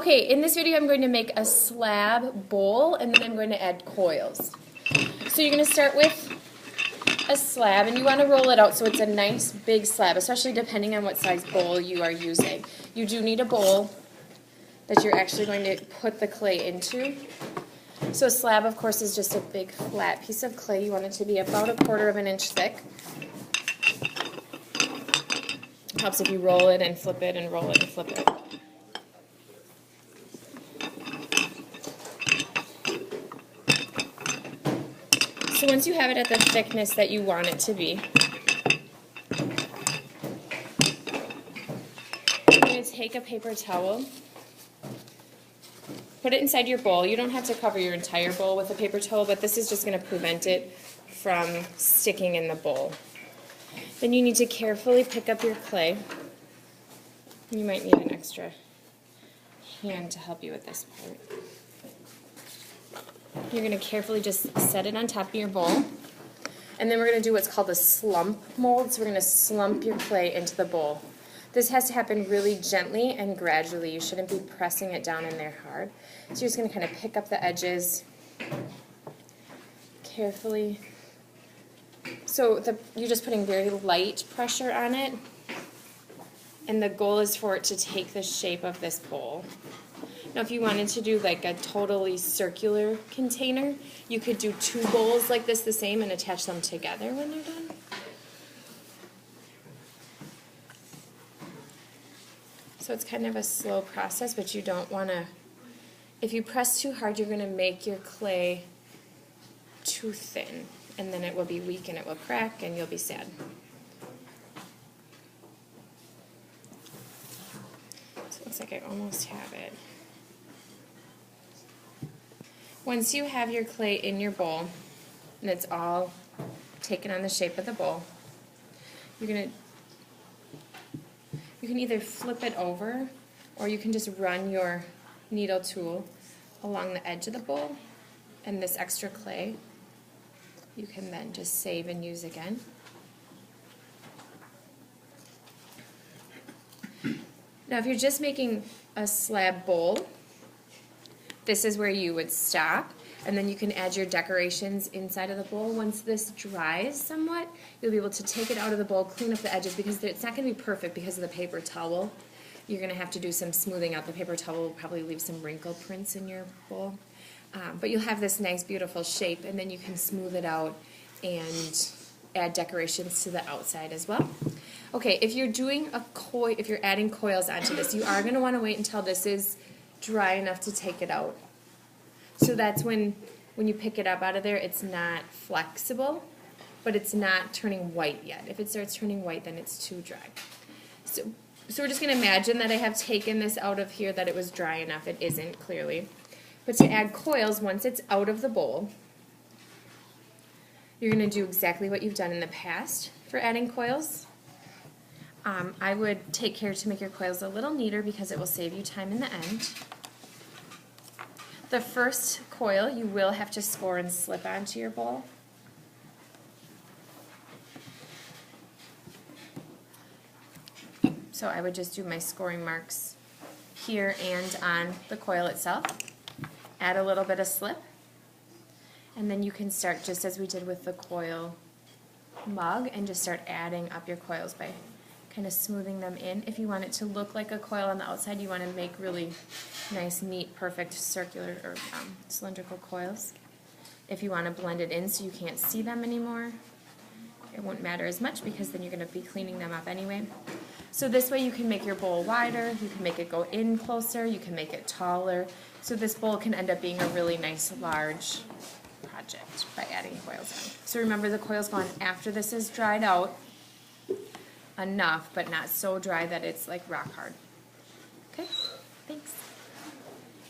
Okay, in this video I'm going to make a slab bowl and then I'm going to add coils. So you're going to start with a slab and you want to roll it out so it's a nice big slab, especially depending on what size bowl you are using. You do need a bowl that you're actually going to put the clay into. So a slab, of course, is just a big flat piece of clay. You want it to be about 1/4 of an inch thick. It helps if you roll it and flip it and roll it and flip it. So once you have it at the thickness that you want it to be, you're going to take a paper towel, put it inside your bowl. You don't have to cover your entire bowl with a paper towel, but this is just going to prevent it from sticking in the bowl. Then you need to carefully pick up your clay. You might need an extra hand to help you with this part. You're going to carefully just set it on top of your bowl. And then we're going to do what's called a slump mold. So we're going to slump your clay into the bowl. This has to happen really gently and gradually. You shouldn't be pressing it down in there hard. So you're just going to kind of pick up the edges carefully. So you're just putting very light pressure on it. And the goal is for it to take the shape of this bowl. Now if you wanted to do like a totally circular container, you could do 2 bowls like this the same and attach them together when they're done. So it's kind of a slow process, but you don't want to, if you press too hard, you're going to make your clay too thin, and then it will be weak and it will crack and you'll be sad. So it looks like I almost have it. Once you have your clay in your bowl, and it's all taken on the shape of the bowl, you can either flip it over, or you can just run your needle tool along the edge of the bowl, and this extra clay you can then just save and use again. Now if you're just making a slab bowl, this is where you would stop, and then you can add your decorations inside of the bowl. Once this dries somewhat, you'll be able to take it out of the bowl, clean up the edges, because it's not going to be perfect because of the paper towel. You're going to have to do some smoothing out. The paper towel will probably leave some wrinkle prints in your bowl. But you'll have this nice, beautiful shape, and then you can smooth it out and add decorations to the outside as well. Okay, if you're doing a coil, if you're adding coils onto this, you are going to want to wait until this is dry enough to take it out. So that's when you pick it up out of there, it's not flexible, but it's not turning white yet. If it starts turning white, then it's too dry. So we're just going to imagine that I have taken this out of here, that it was dry enough. It isn't, clearly. But to add coils, once it's out of the bowl, you're going to do exactly what you've done in the past for adding coils. I would take care to make your coils a little neater because it will save you time in the end. The first coil you will have to score and slip onto your bowl. So I would just do my scoring marks here and on the coil itself. Add a little bit of slip, and then you can start just as we did with the coil mug and just start adding up your coils by kind of smoothing them in. If you want it to look like a coil on the outside, you want to make really nice, neat, perfect circular or cylindrical coils. If you want to blend it in so you can't see them anymore, it won't matter as much because then you're going to be cleaning them up anyway. So this way you can make your bowl wider, you can make it go in closer, you can make it taller. So this bowl can end up being a really nice, large project by adding coils on. So remember, the coils go on after this is dried out enough, but not so dry that it's like rock hard. Okay, thanks.